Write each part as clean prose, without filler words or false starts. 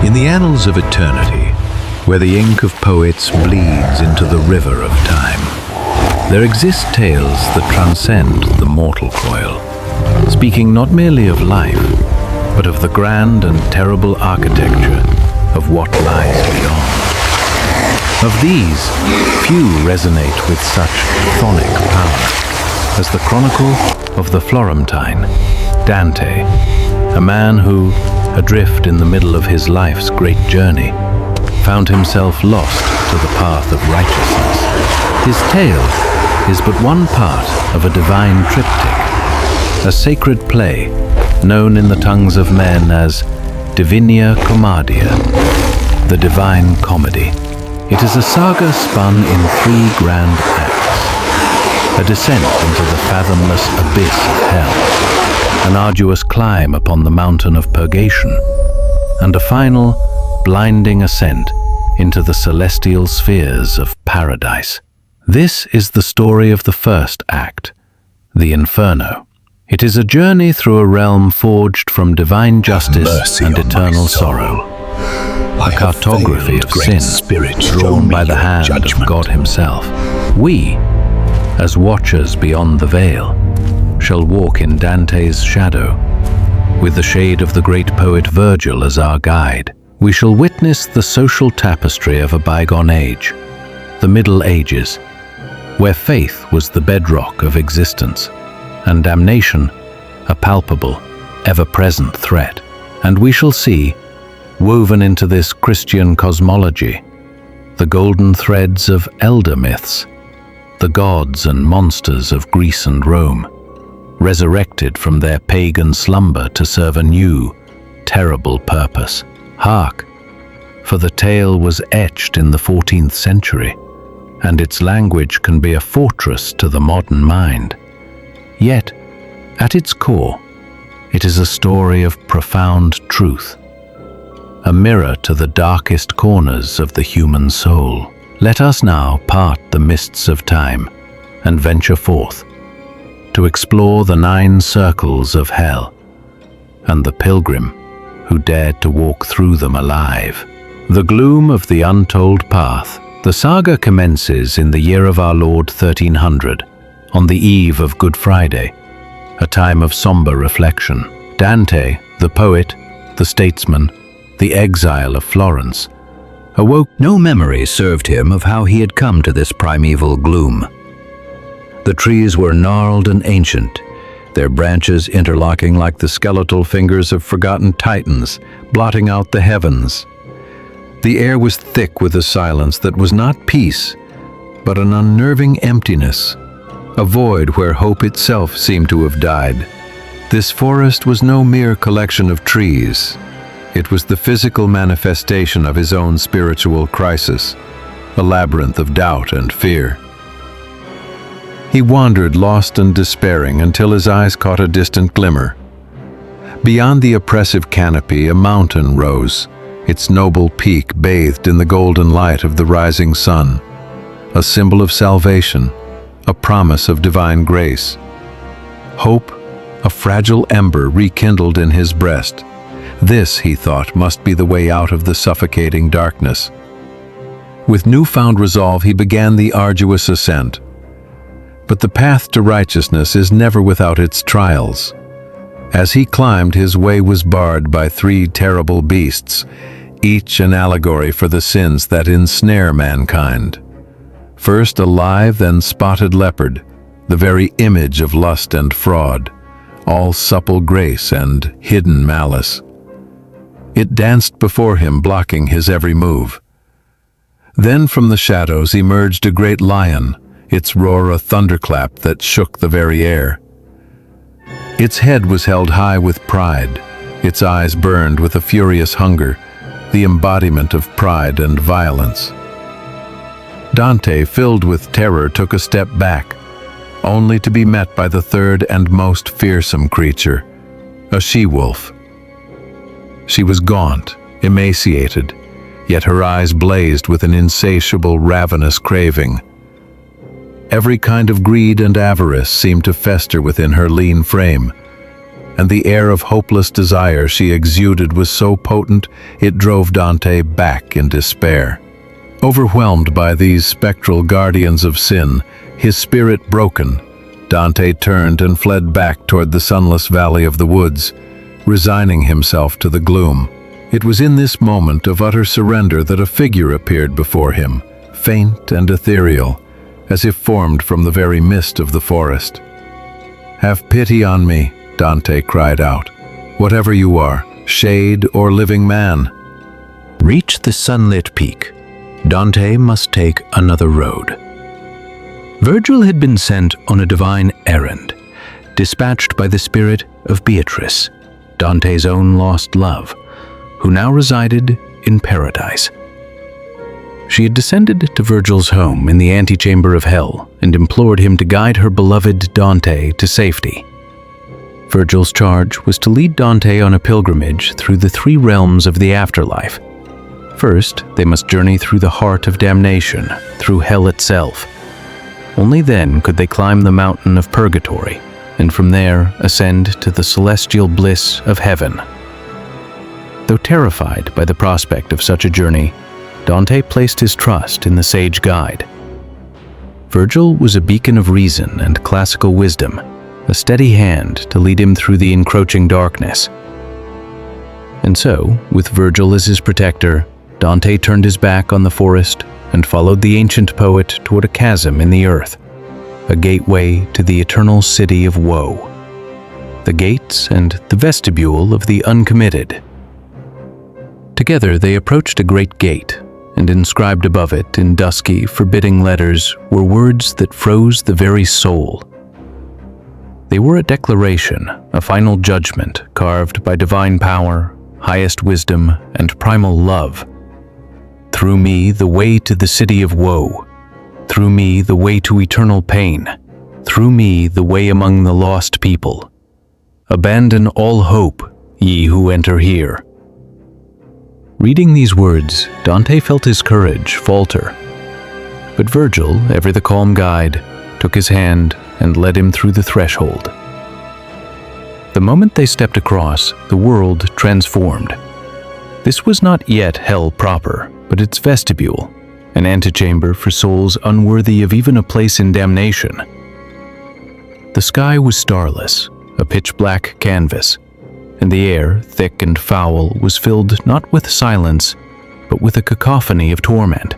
In the annals of eternity, where the ink of poets bleeds into the river of time, there exist tales that transcend the mortal coil, speaking not merely of life, but of the grand and terrible architecture of what lies beyond. Of these, few resonate with such chthonic power as the chronicle of the Florentine, Dante, a man who, adrift in the middle of his life's great journey, found himself lost to the path of righteousness. His tale is but one part of a divine triptych, a sacred play known in the tongues of men as Divina Commedia, the Divine Comedy. It is a saga spun in 3 grand acts, a descent into the fathomless abyss of hell, an arduous climb upon the mountain of purgation, and a final, blinding ascent into the celestial spheres of paradise. This is the story of the first act, the Inferno. It is a journey through a realm forged from divine justice and eternal sorrow, a cartography of sin drawn by the hand of God himself. We, as watchers beyond the veil, shall walk in Dante's shadow, with the shade of the great poet Virgil as our guide. We shall witness the social tapestry of a bygone age, the Middle Ages, where faith was the bedrock of existence, and damnation a palpable, ever-present threat. And we shall see, woven into this Christian cosmology, the golden threads of elder myths, the gods and monsters of Greece and Rome, resurrected from their pagan slumber to serve a new, terrible purpose. Hark, for the tale was etched in the 14th century, and its language can be a fortress to the modern mind. Yet, at its core, it is a story of profound truth, a mirror to the darkest corners of the human soul. Let us now part the mists of time and venture forth to explore the 9 circles of hell and the pilgrim who dared to walk through them alive. The gloom of the untold path. The saga commences in the year of our Lord 1300, on the eve of Good Friday, a time of somber reflection. Dante, the poet, the statesman, the exile of Florence, awoke. No memory served him of how he had come to this primeval gloom. The trees were gnarled and ancient, their branches interlocking like the skeletal fingers of forgotten titans, blotting out the heavens. The air was thick with a silence that was not peace, but an unnerving emptiness, a void where hope itself seemed to have died. This forest was no mere collection of trees. It was the physical manifestation of his own spiritual crisis, a labyrinth of doubt and fear. He wandered lost and despairing until his eyes caught a distant glimmer. Beyond the oppressive canopy, a mountain rose, its noble peak bathed in the golden light of the rising sun, a symbol of salvation, a promise of divine grace. Hope, a fragile ember rekindled in his breast. This, he thought, must be the way out of the suffocating darkness. With newfound resolve, he began the arduous ascent. But the path to righteousness is never without its trials. As he climbed, his way was barred by 3 terrible beasts, each an allegory for the sins that ensnare mankind. First a live and spotted leopard, the very image of lust and fraud, all supple grace and hidden malice. It danced before him, blocking his every move. Then from the shadows emerged a great lion, its roar a thunderclap that shook the very air. Its head was held high with pride, its eyes burned with a furious hunger, the embodiment of pride and violence. Dante, filled with terror, took a step back, only to be met by the third and most fearsome creature, a she-wolf. She was gaunt, emaciated, yet her eyes blazed with an insatiable, ravenous craving. Every kind of greed and avarice seemed to fester within her lean frame, and the air of hopeless desire she exuded was so potent it drove Dante back in despair. Overwhelmed by these spectral guardians of sin, his spirit broken, Dante turned and fled back toward the sunless valley of the woods, resigning himself to the gloom. It was in this moment of utter surrender that a figure appeared before him, faint and ethereal, as if formed from the very mist of the forest. "Have pity on me," Dante cried out. "Whatever you are, shade or living man." Reach the sunlit peak, Dante must take another road. Virgil had been sent on a divine errand, dispatched by the spirit of Beatrice, Dante's own lost love, who now resided in paradise. She had descended to Virgil's home in the antechamber of hell and implored him to guide her beloved Dante to safety. Virgil's charge was to lead Dante on a pilgrimage through the three realms of the afterlife. First, they must journey through the heart of damnation, through hell itself. Only then could they climb the mountain of Purgatory, and from there ascend to the celestial bliss of heaven. Though terrified by the prospect of such a journey, Dante placed his trust in the sage guide. Virgil was a beacon of reason and classical wisdom, a steady hand to lead him through the encroaching darkness. And so, with Virgil as his protector, Dante turned his back on the forest and followed the ancient poet toward a chasm in the earth, a gateway to the eternal city of woe, the gates and the vestibule of the uncommitted. Together they approached a great gate, and inscribed above it in dusky, forbidding letters were words that froze the very soul. They were a declaration, a final judgment carved by divine power, highest wisdom, and primal love. Through me the way to the city of woe, through me the way to eternal pain, through me the way among the lost people. Abandon all hope, ye who enter here. Reading these words, Dante felt his courage falter. But Virgil, ever the calm guide, took his hand and led him through the threshold. The moment they stepped across, the world transformed. This was not yet hell proper, but its vestibule, an antechamber for souls unworthy of even a place in damnation. The sky was starless, a pitch-black canvas, and the air, thick and foul, was filled not with silence, but with a cacophony of torment.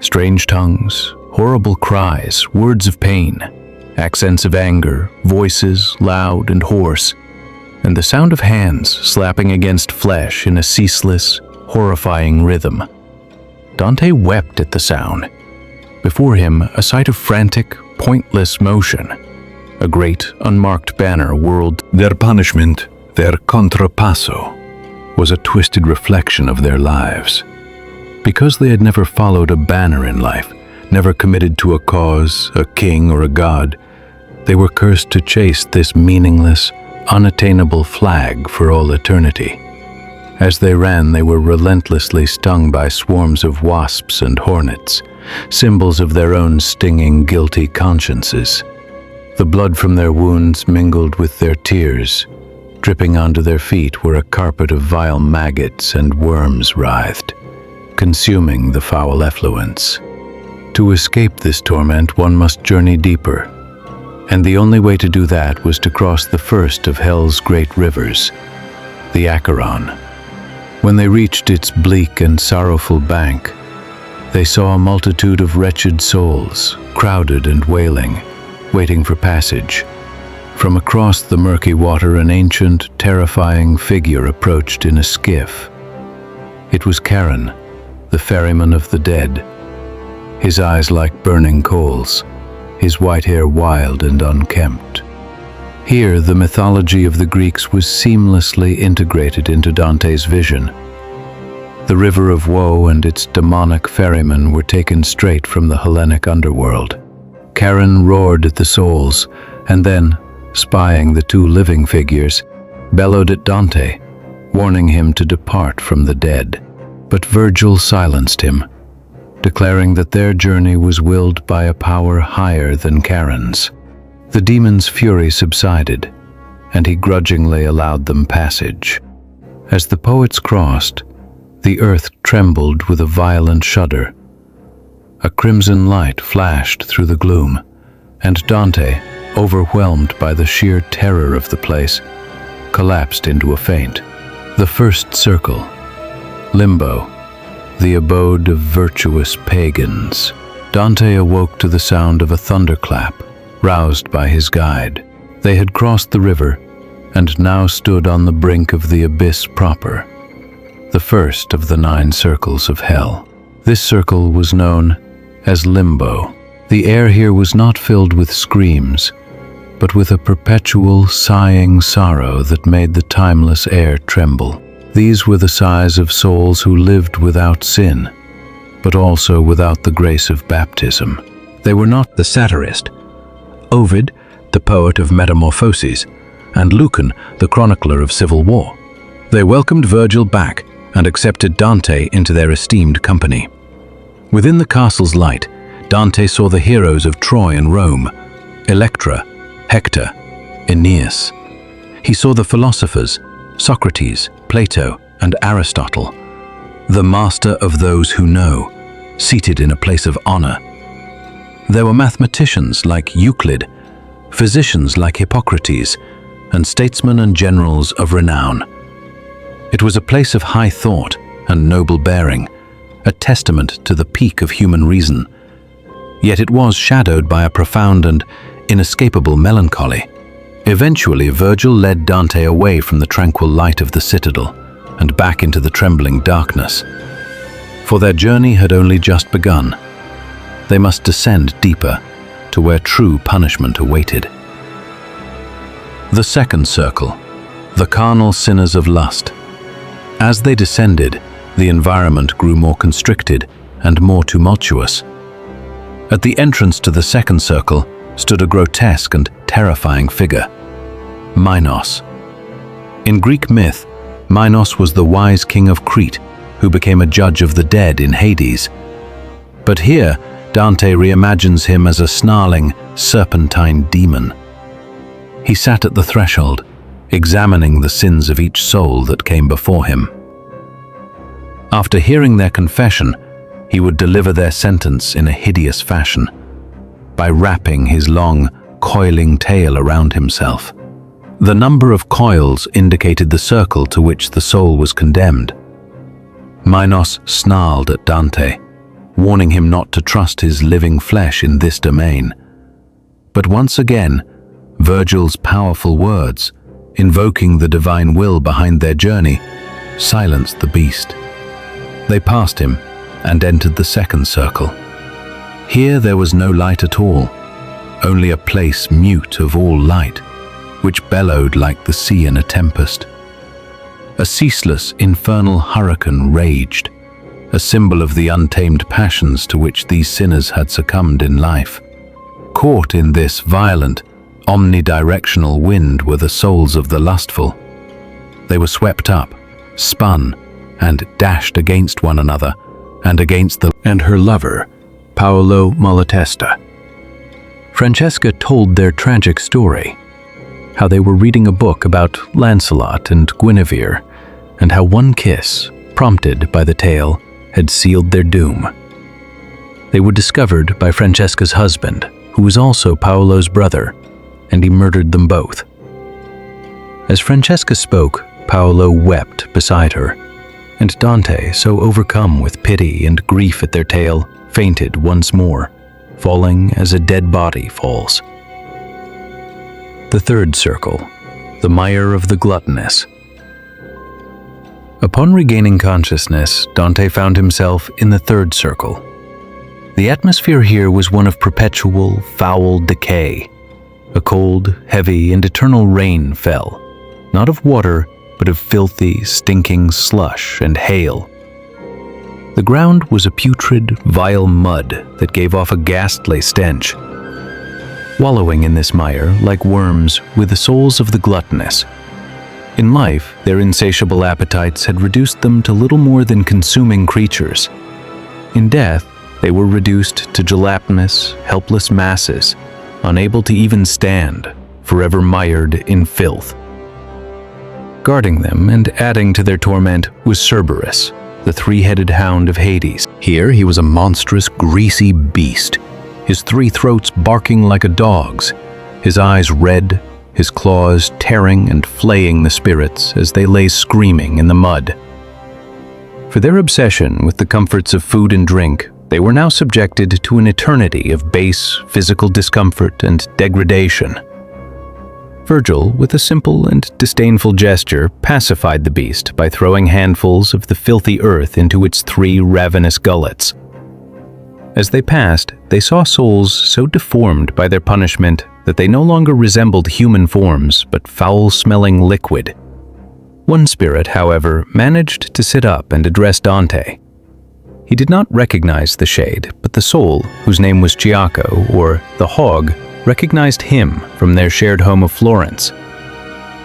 Strange tongues, horrible cries, words of pain, accents of anger, voices loud and hoarse, and the sound of hands slapping against flesh in a ceaseless, horrifying rhythm. Dante wept at the sound. Before him, a sight of frantic, pointless motion. A great, unmarked banner whirled. Their punishment, their contrapasso, was a twisted reflection of their lives. Because they had never followed a banner in life, never committed to a cause, a king, or a god, they were cursed to chase this meaningless, unattainable flag for all eternity. As they ran, they were relentlessly stung by swarms of wasps and hornets, symbols of their own stinging, guilty consciences. The blood from their wounds mingled with their tears. Dripping onto their feet where a carpet of vile maggots and worms writhed, consuming the foul effluence. To escape this torment, one must journey deeper, and the only way to do that was to cross the first of hell's great rivers, the Acheron. When they reached its bleak and sorrowful bank, they saw a multitude of wretched souls, crowded and wailing, waiting for passage. From across the murky water, an ancient, terrifying figure approached in a skiff. It was Charon, the ferryman of the dead, his eyes like burning coals, his white hair wild and unkempt. Here, the mythology of the Greeks was seamlessly integrated into Dante's vision. The river of woe and its demonic ferryman were taken straight from the Hellenic underworld. Charon roared at the souls, and then, spying the two living figures, bellowed at Dante, warning him to depart from the dead. But Virgil silenced him, declaring that their journey was willed by a power higher than Charon's. The demon's fury subsided, and he grudgingly allowed them passage. As the poets crossed, the earth trembled with a violent shudder. A crimson light flashed through the gloom, and Dante, overwhelmed by the sheer terror of the place, collapsed into a faint. The first circle, Limbo, the abode of virtuous pagans. Dante awoke to the sound of a thunderclap, roused by his guide. They had crossed the river and now stood on the brink of the abyss proper, the first of the 9 circles of hell. This circle was known as Limbo. The air here was not filled with screams, but with a perpetual sighing sorrow that made the timeless air tremble. These were the sighs of souls who lived without sin, but also without the grace of baptism. They were not the satirist, Ovid, the poet of metamorphoses, and Lucan, the chronicler of civil war. They welcomed Virgil back and accepted Dante into their esteemed company. Within the castle's light, Dante saw the heroes of Troy and Rome, Electra, Hector, Aeneas. He saw the philosophers, Socrates, Plato, and Aristotle, the master of those who know, seated in a place of honor. There were mathematicians like Euclid, physicians like Hippocrates, and statesmen and generals of renown. It was a place of high thought and noble bearing, a testament to the peak of human reason. Yet it was shadowed by a profound and inescapable melancholy. Eventually, Virgil led Dante away from the tranquil light of the citadel and back into the trembling darkness. For their journey had only just begun. They must descend deeper to where true punishment awaited. The second circle, the carnal sinners of lust. As they descended, the environment grew more constricted and more tumultuous. At the entrance to the second circle stood a grotesque and terrifying figure, Minos. In Greek myth, Minos was the wise king of Crete who became a judge of the dead in Hades. But here, Dante reimagines him as a snarling, serpentine demon. He sat at the threshold, examining the sins of each soul that came before him. After hearing their confession, he would deliver their sentence in a hideous fashion, by wrapping his long, coiling tail around himself. The number of coils indicated the circle to which the soul was condemned. Minos snarled at Dante, warning him not to trust his living flesh in this domain. But once again, Virgil's powerful words, invoking the divine will behind their journey, silenced the beast. They passed him and entered the second circle. Here there was no light at all, only a place mute of all light, which bellowed like the sea in a tempest. A ceaseless infernal hurricane raged, a symbol of the untamed passions to which these sinners had succumbed in life. Caught in this violent, omnidirectional wind were the souls of the lustful. They were swept up, spun, and dashed against one another and against and her lover, Paolo Malatesta. Francesca told their tragic story, how they were reading a book about Lancelot and Guinevere, and how one kiss, prompted by the tale, had sealed their doom. They were discovered by Francesca's husband, who was also Paolo's brother, and he murdered them both. As Francesca spoke, Paolo wept beside her, and Dante, so overcome with pity and grief at their tale, fainted once more, falling as a dead body falls. The third circle, the mire of the gluttonous. Upon regaining consciousness, Dante found himself in the third circle. The atmosphere here was one of perpetual, foul decay. A cold, heavy, and eternal rain fell, not of water, but of filthy, stinking slush and hail. The ground was a putrid, vile mud that gave off a ghastly stench. Wallowing in this mire, like worms, were the souls of the gluttonous. In life, their insatiable appetites had reduced them to little more than consuming creatures. In death, they were reduced to gelatinous, helpless masses, unable to even stand, forever mired in filth. Guarding them and adding to their torment was Cerberus, the three-headed hound of Hades. Here he was a monstrous, greasy beast, his three throats barking like a dog's, his eyes red, his claws tearing and flaying the spirits as they lay screaming in the mud. For their obsession with the comforts of food and drink, they were now subjected to an eternity of base physical discomfort and degradation. Virgil, with a simple and disdainful gesture, pacified the beast by throwing handfuls of the filthy earth into its three ravenous gullets. As they passed, they saw souls so deformed by their punishment that they no longer resembled human forms but foul-smelling liquid. One spirit, however, managed to sit up and address Dante. He did not recognize the shade, but the soul, whose name was Ciacco, or the Hog, recognized him from their shared home of Florence.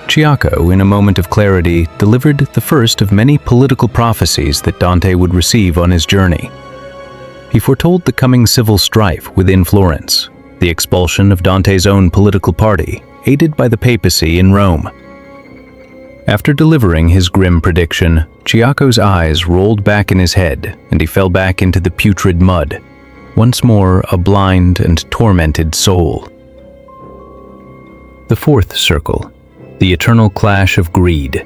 Ciacco, in a moment of clarity, delivered the first of many political prophecies that Dante would receive on his journey. He foretold the coming civil strife within Florence, the expulsion of Dante's own political party, aided by the papacy in Rome. After delivering his grim prediction, Ciacco's eyes rolled back in his head, and he fell back into the putrid mud, once more a blind and tormented soul. The fourth circle, the eternal clash of greed.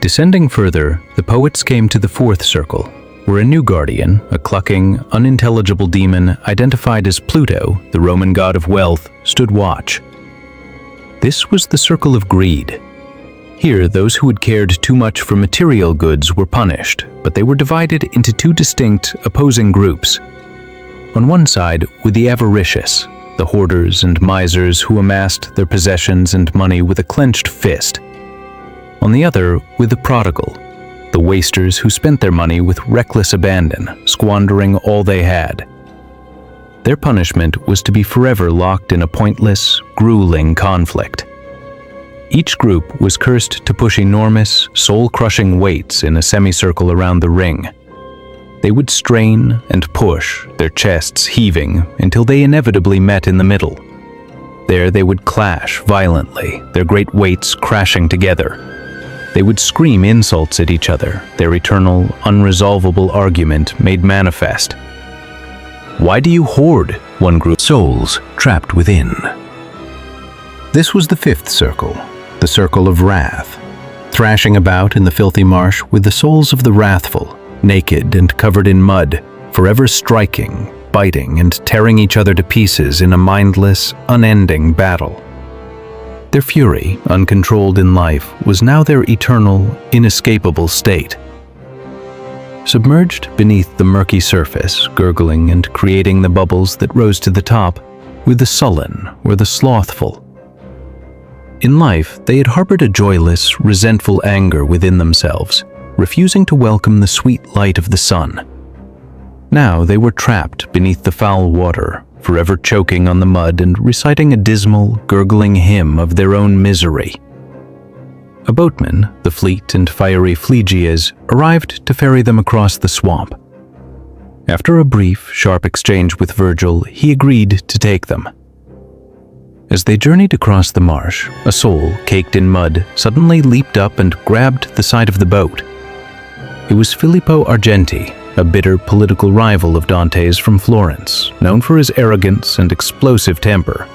Descending further, the poets came to the fourth circle, where a new guardian, a clucking, unintelligible demon identified as Pluto, the Roman god of wealth, stood watch. This was the circle of greed. Here, those who had cared too much for material goods were punished, but they were divided into two distinct, opposing groups. On one side were the avaricious, the hoarders and misers who amassed their possessions and money with a clenched fist. On the other were the prodigal, the wasters who spent their money with reckless abandon, squandering all they had. Their punishment was to be forever locked in a pointless, grueling conflict. Each group was cursed to push enormous, soul-crushing weights in a semicircle around the ring. They would strain and push, their chests heaving, until they inevitably met in the middle. There they would clash violently, their great weights crashing together. They would scream insults at each other, their eternal, unresolvable argument made manifest. "Why do you hoard?" one group. "Souls trapped within." This was the fifth circle, the circle of wrath. Thrashing about in the filthy marsh were the souls of the wrathful, naked and covered in mud, forever striking, biting, and tearing each other to pieces in a mindless, unending battle. Their fury, uncontrolled in life, was now their eternal, inescapable state. Submerged beneath the murky surface, gurgling and creating the bubbles that rose to the top, were the sullen or the slothful. In life, they had harbored a joyless, resentful anger within themselves, refusing to welcome the sweet light of the sun. Now they were trapped beneath the foul water, forever choking on the mud and reciting a dismal, gurgling hymn of their own misery. A boatman, the fleet and fiery Phlegias, arrived to ferry them across the swamp. After a brief, sharp exchange with Virgil, he agreed to take them. As they journeyed across the marsh, a soul, caked in mud, suddenly leaped up and grabbed the side of the boat. It was Filippo Argenti, a bitter political rival of Dante's from Florence, known for his arrogance and explosive temper.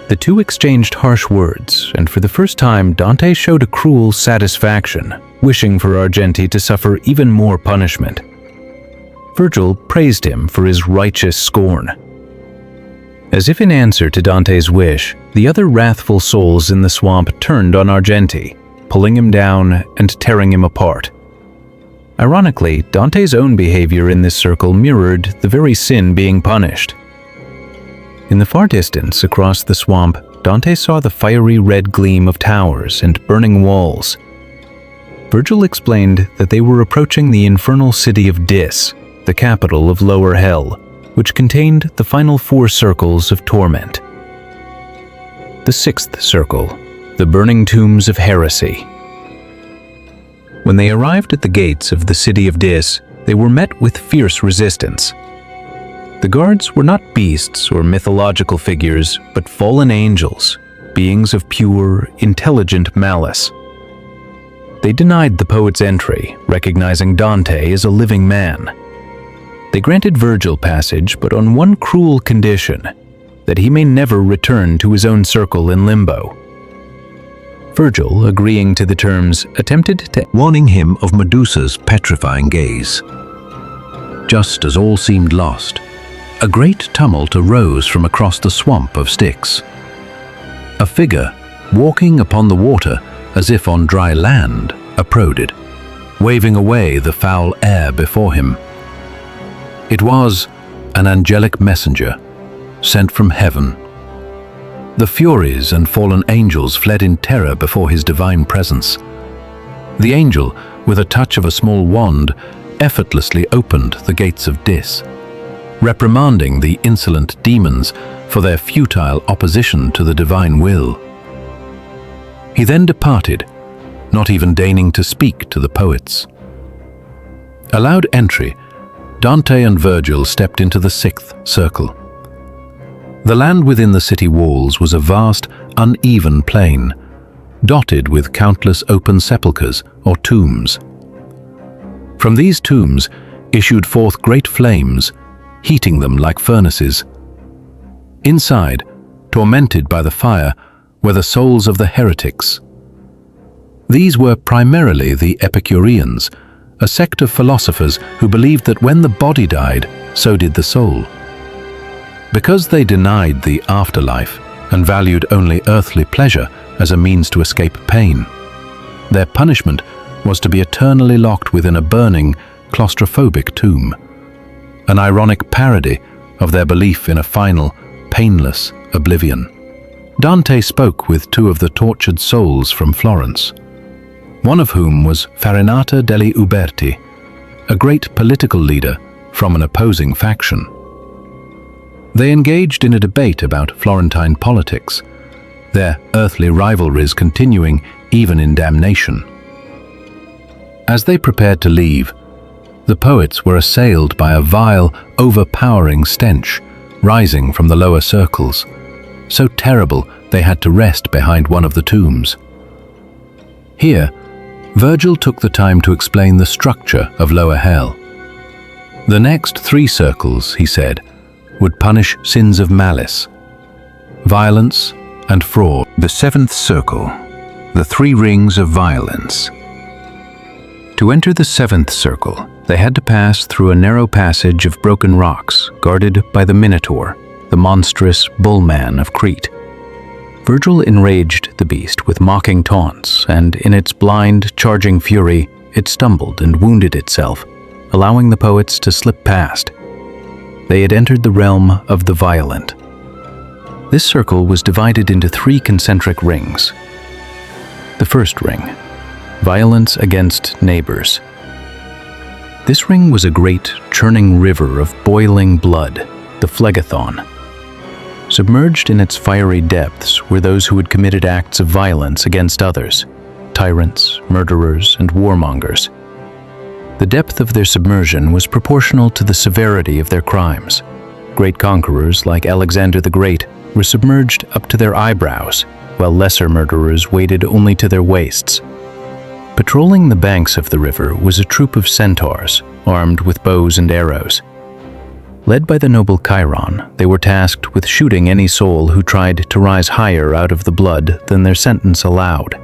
The two exchanged harsh words, and for the first time Dante showed a cruel satisfaction, wishing for Argenti to suffer even more punishment. Virgil praised him for his righteous scorn. As if in answer to Dante's wish, the other wrathful souls in the swamp turned on Argenti, pulling him down and tearing him apart. Ironically, Dante's own behavior in this circle mirrored the very sin being punished. In the far distance across the swamp, Dante saw the fiery red gleam of towers and burning walls. Virgil explained that they were approaching the infernal city of Dis, the capital of Lower Hell, which contained the final 4 circles of torment. The 6th circle, the burning tombs of heresy. When they arrived at the gates of the city of Dis, they were met with fierce resistance. The guards were not beasts or mythological figures, but fallen angels, beings of pure, intelligent malice. They denied the poet's entry, recognizing Dante as a living man. They granted Virgil passage, but on one cruel condition, that he may never return to his own circle in limbo. Virgil, agreeing to the terms, attempted to warning him of Medusa's petrifying gaze. Just as all seemed lost, a great tumult arose from across the swamp of Styx. A figure, walking upon the water as if on dry land, approached, waving away the foul air before him. It was an angelic messenger, sent from heaven. The Furies and fallen angels fled in terror before his divine presence. The angel, with a touch of a small wand, effortlessly opened the gates of Dis, reprimanding the insolent demons for their futile opposition to the divine will. He then departed, not even deigning to speak to the poets. Allowed entry, Dante and Virgil stepped into the sixth circle. The land within the city walls was a vast, uneven plain, dotted with countless open sepulchres or tombs. From these tombs issued forth great flames, heating them like furnaces. Inside, tormented by the fire, were the souls of the heretics. These were primarily the Epicureans, a sect of philosophers who believed that when the body died, so did the soul. Because they denied the afterlife and valued only earthly pleasure as a means to escape pain, their punishment was to be eternally locked within a burning, claustrophobic tomb, an ironic parody of their belief in a final, painless oblivion. Dante spoke with two of the tortured souls from Florence, one of whom was Farinata degli Uberti, a great political leader from an opposing faction. They engaged in a debate about Florentine politics, their earthly rivalries continuing even in damnation. As they prepared to leave, the poets were assailed by a vile, overpowering stench rising from the lower circles, so terrible they had to rest behind one of the tombs. Here, Virgil took the time to explain the structure of lower hell. The next 3 circles, he said, would punish sins of malice, violence, and fraud. The 7th circle, the 3 rings of violence. To enter the 7th circle, they had to pass through a narrow passage of broken rocks guarded by the Minotaur, the monstrous bullman of Crete. Virgil enraged the beast with mocking taunts, and in its blind, charging fury, it stumbled and wounded itself, allowing the poets to slip past. They had entered the realm of the violent. This circle was divided into 3 concentric rings. The first ring, violence against neighbors. This ring was a great, churning river of boiling blood, the Phlegethon. Submerged in its fiery depths were those who had committed acts of violence against others, tyrants, murderers, and warmongers. The depth of their submersion was proportional to the severity of their crimes. Great conquerors like Alexander the Great were submerged up to their eyebrows, while lesser murderers waded only to their waists. Patrolling the banks of the river was a troop of centaurs, armed with bows and arrows. Led by the noble Chiron, they were tasked with shooting any soul who tried to rise higher out of the blood than their sentence allowed.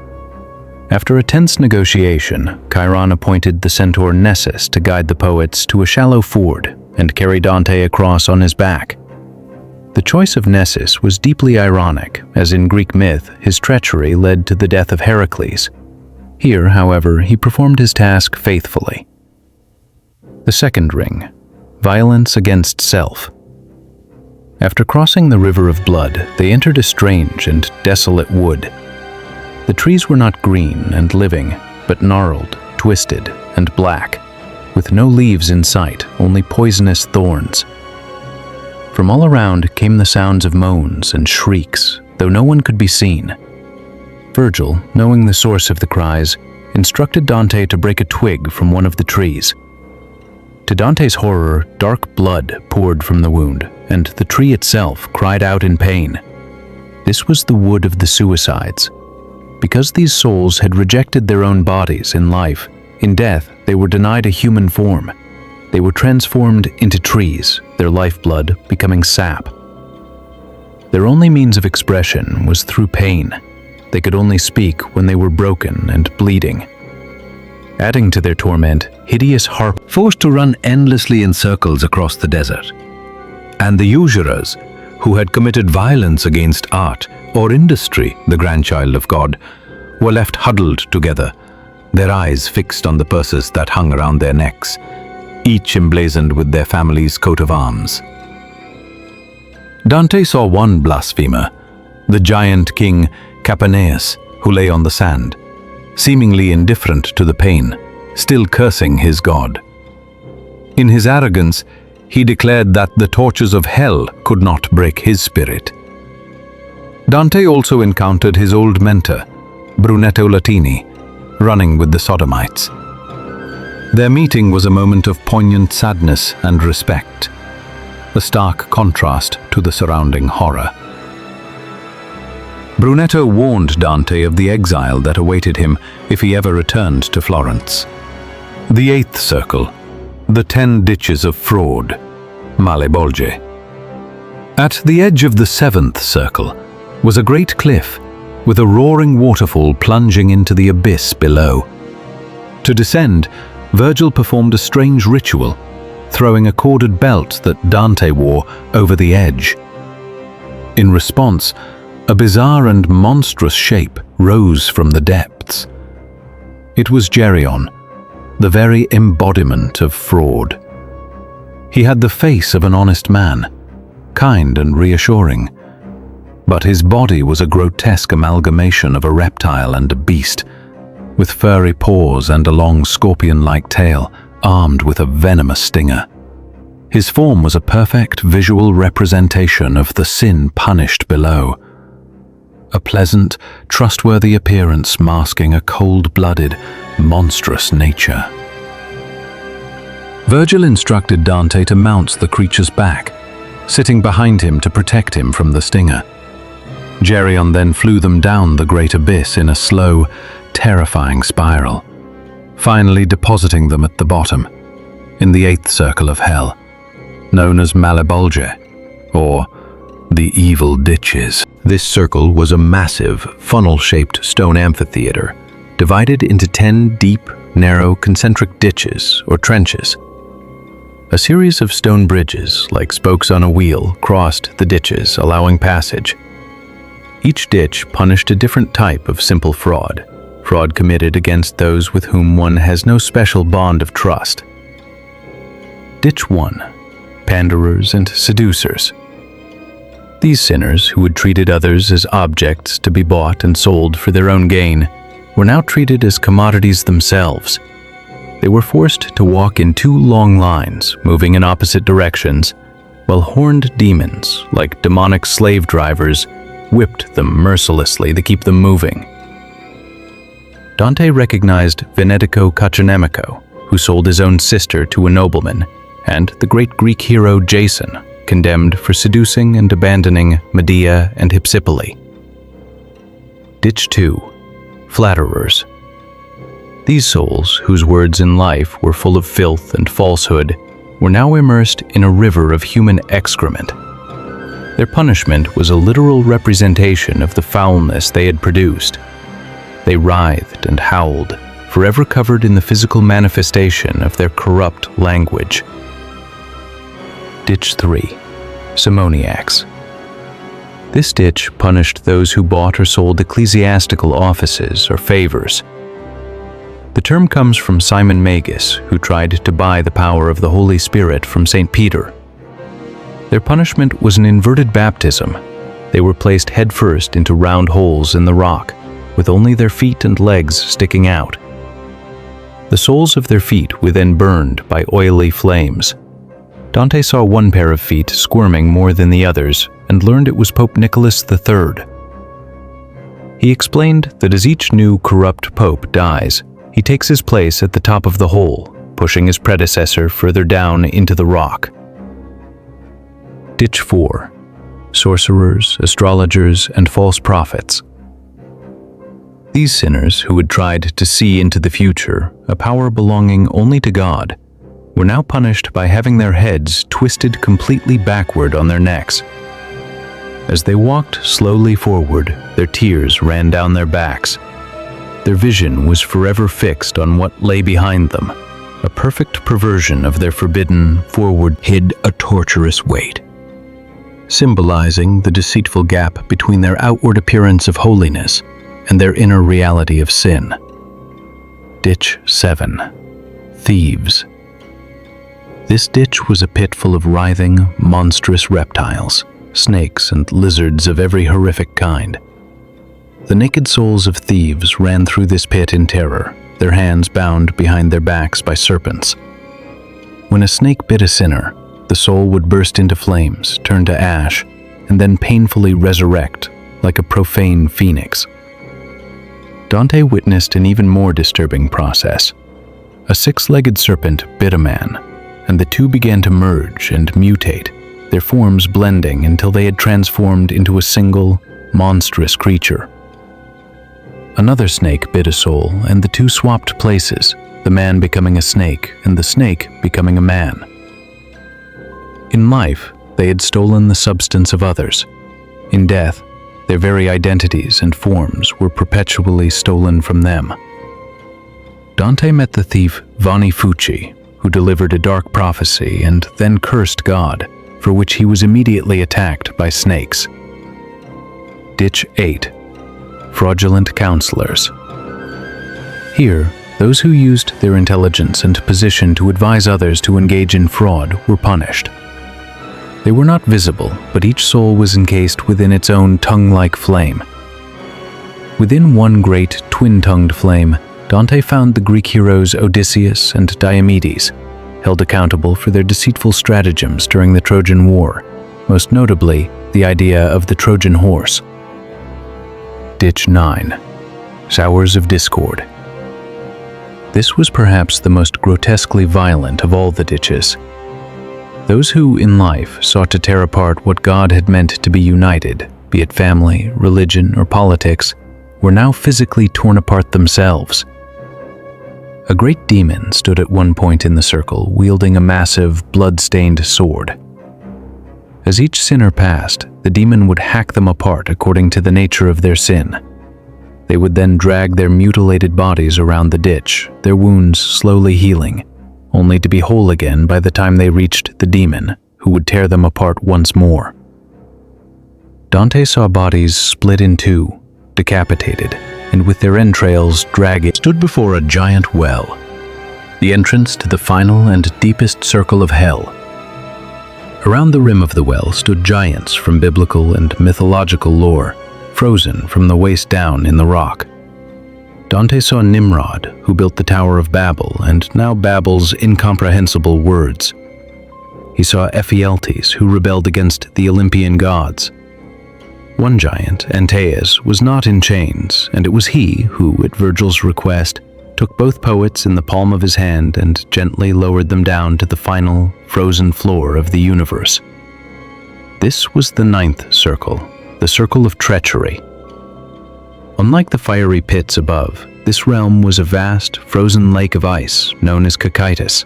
After a tense negotiation, Chiron appointed the centaur Nessus to guide the poets to a shallow ford and carry Dante across on his back. The choice of Nessus was deeply ironic, as in Greek myth, his treachery led to the death of Heracles. Here, however, he performed his task faithfully. The second ring, violence against self. After crossing the river of blood, they entered a strange and desolate wood. The trees were not green and living, but gnarled, twisted, and black, with no leaves in sight, only poisonous thorns. From all around came the sounds of moans and shrieks, though no one could be seen. Virgil, knowing the source of the cries, instructed Dante to break a twig from one of the trees. To Dante's horror, dark blood poured from the wound, and the tree itself cried out in pain. This was the wood of the suicides. Because these souls had rejected their own bodies in life, in death they were denied a human form. They were transformed into trees, their lifeblood becoming sap. Their only means of expression was through pain. They could only speak when they were broken and bleeding. Adding to their torment, hideous harp forced to run endlessly in circles across the desert. And the usurers, who had committed violence against art or industry, the grandchild of God, were left huddled together, their eyes fixed on the purses that hung around their necks, each emblazoned with their family's coat of arms. Dante saw one blasphemer, the giant king Capaneus, who lay on the sand, seemingly indifferent to the pain, still cursing his god. In his arrogance, he declared that the tortures of hell could not break his spirit. Dante also encountered his old mentor, Brunetto Latini, running with the Sodomites. Their meeting was a moment of poignant sadness and respect, a stark contrast to the surrounding horror. Brunetto warned Dante of the exile that awaited him if he ever returned to Florence. The eighth circle, the 10 ditches of fraud, Malebolge. At the edge of the 7th circle was a great cliff with a roaring waterfall plunging into the abyss below. To descend, Virgil performed a strange ritual, throwing a corded belt that Dante wore over the edge. In response, a bizarre and monstrous shape rose from the depths. It was Geryon, the very embodiment of fraud. He had the face of an honest man, kind and reassuring, but his body was a grotesque amalgamation of a reptile and a beast, with furry paws and a long scorpion-like tail, armed with a venomous stinger. His form was a perfect visual representation of the sin punished below. A pleasant, trustworthy appearance masking a cold-blooded, monstrous nature. Virgil instructed Dante to mount the creature's back, sitting behind him to protect him from the stinger. Geryon then flew them down the great abyss in a slow, terrifying spiral, finally depositing them at the bottom, in the 8th circle of hell, known as Malebolge, or the Evil Ditches. This circle was a massive, funnel-shaped stone amphitheater, divided into 10 deep, narrow, concentric ditches or trenches. A series of stone bridges, like spokes on a wheel, crossed the ditches, allowing passage. Each ditch punished a different type of simple fraud committed against those with whom one has no special bond of trust. Ditch 1. Panderers and seducers. These sinners, who had treated others as objects to be bought and sold for their own gain, were now treated as commodities themselves. They were forced to walk in 2 long lines, moving in opposite directions, while horned demons, like demonic slave drivers, whipped them mercilessly to keep them moving. Dante recognized Venedico Cacionemico, who sold his own sister to a nobleman, and the great Greek hero Jason, condemned for seducing and abandoning Medea and Hypsipyle. Ditch 2. Flatterers. These souls, whose words in life were full of filth and falsehood, were now immersed in a river of human excrement. Their punishment was a literal representation of the foulness they had produced. They writhed and howled, forever covered in the physical manifestation of their corrupt language. Ditch 3. Simoniacs. This ditch punished those who bought or sold ecclesiastical offices or favors. The term comes from Simon Magus, who tried to buy the power of the Holy Spirit from St. Peter. Their punishment was an inverted baptism. They were placed headfirst into round holes in the rock, with only their feet and legs sticking out. The soles of their feet were then burned by oily flames. Dante saw one pair of feet squirming more than the others and learned it was Pope Nicholas III. He explained that as each new corrupt pope dies, he takes his place at the top of the hole, pushing his predecessor further down into the rock. Ditch 4. sorcerers, astrologers, and false prophets. These sinners, who had tried to see into the future, a power belonging only to God, were now punished by having their heads twisted completely backward on their necks. As they walked slowly forward, their tears ran down their backs. Their vision was forever fixed on what lay behind them. A perfect perversion of their forbidden forward hid a torturous weight, symbolizing the deceitful gap between their outward appearance of holiness and their inner reality of sin. Ditch 7. Thieves. This ditch was a pit full of writhing, monstrous reptiles, snakes and lizards of every horrific kind. The naked souls of thieves ran through this pit in terror, their hands bound behind their backs by serpents. When a snake bit a sinner, the soul would burst into flames, turn to ash, and then painfully resurrect like a profane phoenix. Dante witnessed an even more disturbing process. A six-legged serpent bit a man, and the two began to merge and mutate, their forms blending until they had transformed into a single, monstrous creature. Another snake bit a soul, and the two swapped places, the man becoming a snake and the snake becoming a man. In life, they had stolen the substance of others. In death, their very identities and forms were perpetually stolen from them. Dante met the thief Vanni Fucci, who delivered a dark prophecy and then cursed God, for which he was immediately attacked by snakes. Ditch 8. Fraudulent counselors. Here, those who used their intelligence and position to advise others to engage in fraud were punished. They were not visible, but each soul was encased within its own tongue-like flame. Within one great twin-tongued flame, Dante found the Greek heroes Odysseus and Diomedes, held accountable for their deceitful stratagems during the Trojan War, most notably the idea of the Trojan horse. Ditch 9. Showers of discord. This was perhaps the most grotesquely violent of all the ditches. Those who, in life, sought to tear apart what God had meant to be united, be it family, religion, or politics, were now physically torn apart themselves. A great demon stood at one point in the circle, wielding a massive, blood-stained sword. As each sinner passed, the demon would hack them apart according to the nature of their sin. They would then drag their mutilated bodies around the ditch, their wounds slowly healing, only to be whole again by the time they reached the demon, who would tear them apart once more. Dante saw bodies split in two, decapitated, and with their entrails dragging, stood before a giant well, the entrance to the final and deepest circle of hell. Around the rim of the well stood giants from biblical and mythological lore, frozen from the waist down in the rock. Dante saw Nimrod, who built the Tower of Babel and now babbles incomprehensible words. He saw Ephialtes, who rebelled against the Olympian gods. One giant, Antaeus, was not in chains, and it was he who, at Virgil's request, took both poets in the palm of his hand and gently lowered them down to the final, frozen floor of the universe. This was the ninth circle, the circle of treachery. Unlike the fiery pits above, this realm was a vast, frozen lake of ice known as Cocytus.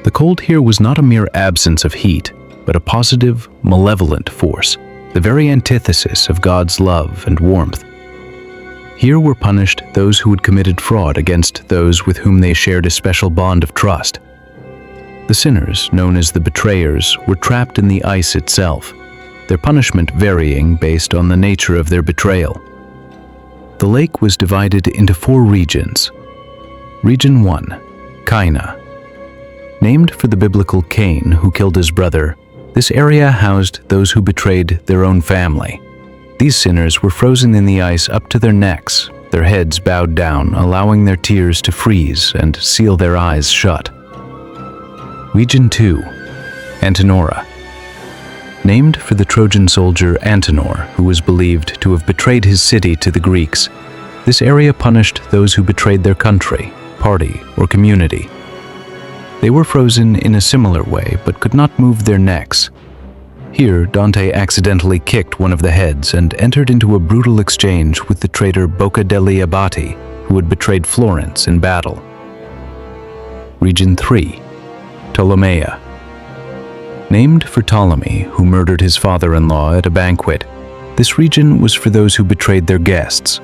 The cold here was not a mere absence of heat, but a positive, malevolent force, the very antithesis of God's love and warmth. Here were punished those who had committed fraud against those with whom they shared a special bond of trust. The sinners, known as the betrayers, were trapped in the ice itself, their punishment varying based on the nature of their betrayal. The lake was divided into 4 regions. Region 1, Caina. Named for the biblical Cain, who killed his brother, this area housed those who betrayed their own family. These sinners were frozen in the ice up to their necks, their heads bowed down, allowing their tears to freeze and seal their eyes shut. Region 2, Antenora. Named for the Trojan soldier Antenor, who was believed to have betrayed his city to the Greeks, this area punished those who betrayed their country, party, or community. They were frozen in a similar way, but could not move their necks. Here, Dante accidentally kicked one of the heads and entered into a brutal exchange with the traitor Bocca degli Abati, who had betrayed Florence in battle. Region 3. Ptolemaea. Named for Ptolemy, who murdered his father-in-law at a banquet, this region was for those who betrayed their guests.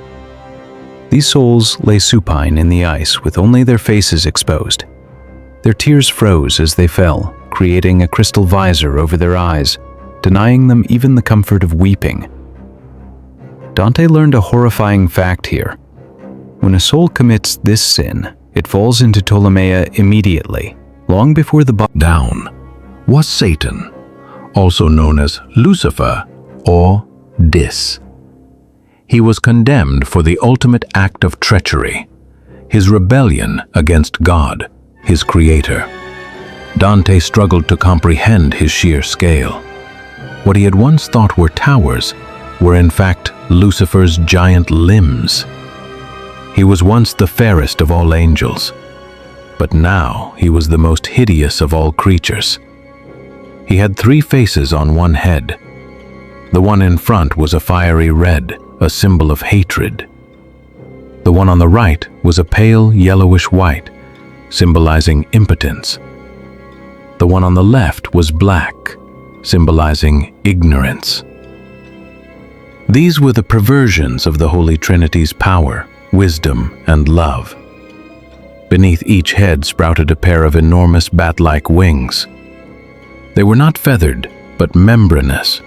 These souls lay supine in the ice with only their faces exposed. Their tears froze as they fell, creating a crystal visor over their eyes, denying them even the comfort of weeping. Dante learned a horrifying fact here. When a soul commits this sin, it falls into Ptolemaea immediately, long before the Down was Satan, also known as Lucifer or Dis. He was condemned for the ultimate act of treachery, his rebellion against God, his creator. Dante struggled to comprehend his sheer scale. What he had once thought were towers were in fact Lucifer's giant limbs. He was once the fairest of all angels, but now he was the most hideous of all creatures. He had 3 faces on one head. The one in front was a fiery red, a symbol of hatred. The one on the right was a pale yellowish white, symbolizing impotence. The one on the left was black, symbolizing ignorance. These were the perversions of the Holy Trinity's power, wisdom, and love. Beneath each head sprouted a pair of enormous bat-like wings. They were not feathered, but membranous,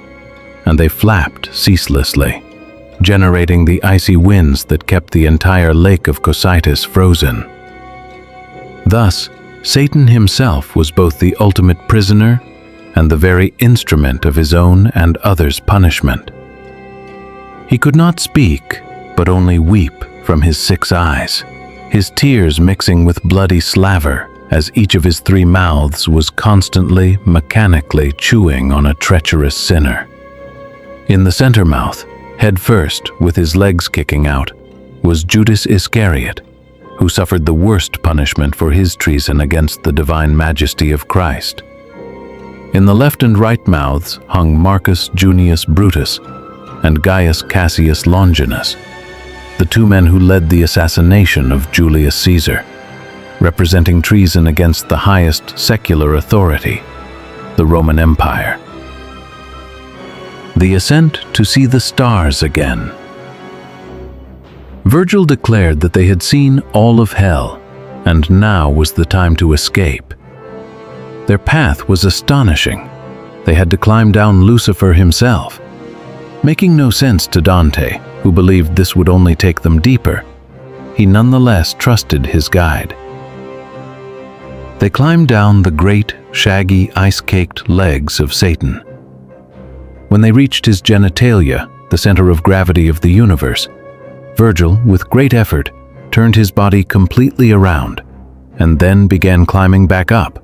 and they flapped ceaselessly, generating the icy winds that kept the entire lake of Cocytus frozen. Thus, Satan himself was both the ultimate prisoner and the very instrument of his own and others' punishment. He could not speak, but only weep from his 6 eyes, his tears mixing with bloody slaver as each of his 3 mouths was constantly, mechanically chewing on a treacherous sinner. In the center mouth, head first, with his legs kicking out, was Judas Iscariot, who suffered the worst punishment for his treason against the divine majesty of Christ. In the left and right mouths hung Marcus Junius Brutus and Gaius Cassius Longinus, the 2 men who led the assassination of Julius Caesar, representing treason against the highest secular authority, the Roman Empire. The ascent to see the stars again. Virgil declared that they had seen all of hell, and now was the time to escape. Their path was astonishing. They had to climb down Lucifer himself, making no sense to Dante, who believed this would only take them deeper. He nonetheless trusted his guide. They climbed down the great, shaggy, ice-caked legs of Satan. When they reached his genitalia, the center of gravity of the universe, Virgil, with great effort, turned his body completely around, and then began climbing back up.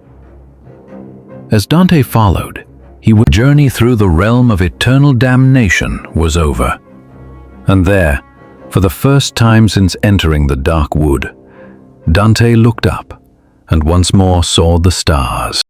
As Dante followed, he would journey through the realm of eternal damnation was over. And there, for the first time since entering the dark wood, Dante looked up and once more saw the stars.